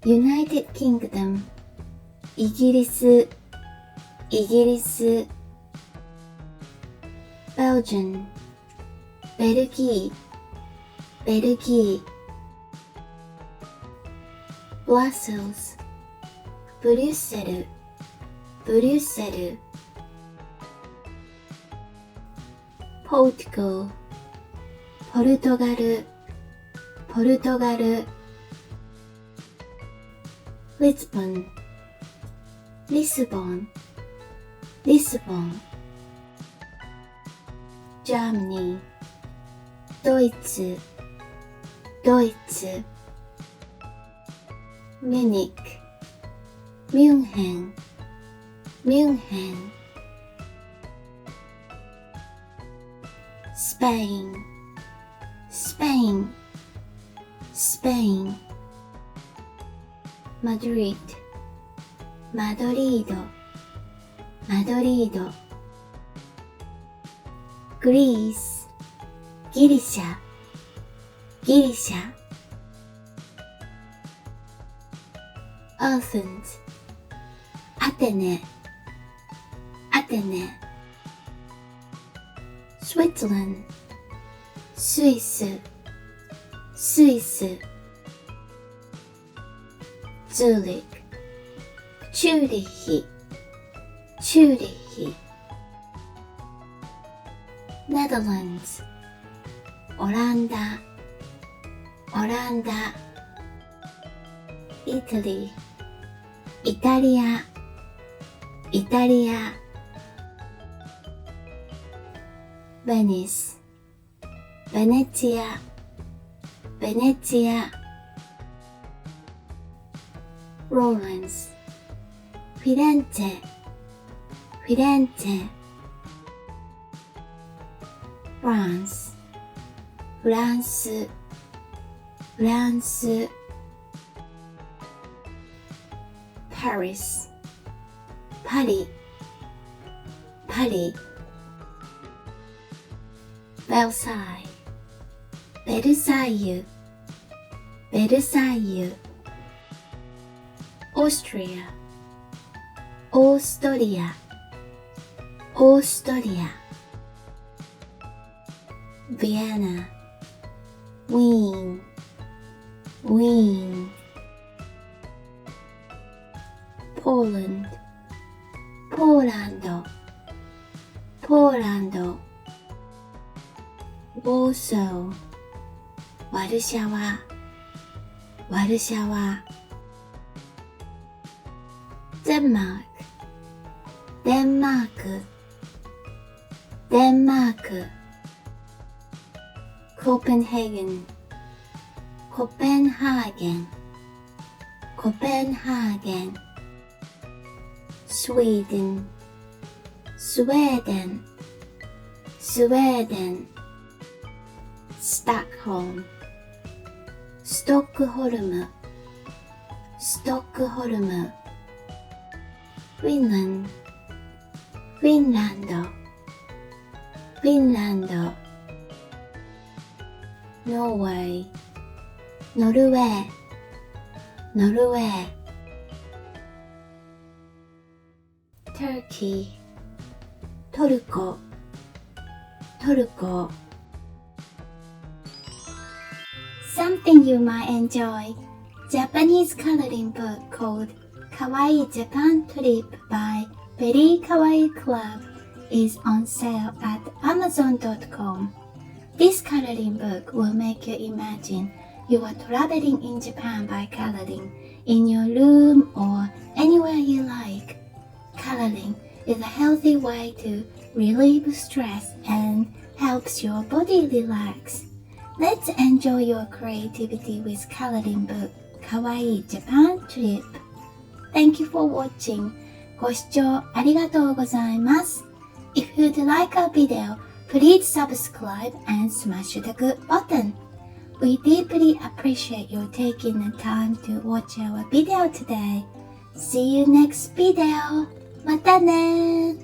United Kingdom イギリス Belgian ベルギー Brussels ブリュッセル Portugal ポルトガル Lisbon リスボン Germany ドイツ Munich ミュンヘン Spain マドリード Greece ギリシャ Athens アテネ Switzerland スイス Zurich チューリヒ Netherlands オランダ Italy イタリア Venice ベネチア Florence フィレンツェ France フランス Paris パリ Versailles ベルサイユ Austria オーストリア Vienna ウィーン Poland ポーランド Warsaw ワルシャワ Denmark デンマーク Copenhagen コペンハーゲン Sweden スウェーデン Stockholm ストックホルム Finland フィンランド Norway ノルウェー Turkey トルコ Something you might enjoy. Japanese coloring book called Kawaii Japan Trip by Very Kawaii Club is on sale at Amazon.com. This coloring book will make you imagine you are traveling in Japan by coloring in your room or anywhere you like. Coloring is a healthy way to relieve stress and helps your body relax. Let's enjoy your creativity with coloring book Kawaii Japan Trip. Thank you for watching. ご視聴ありがとうございます。If you'd like our video, please subscribe and smash the good button. We deeply appreciate you taking the time to watch our video today. See you next video. またね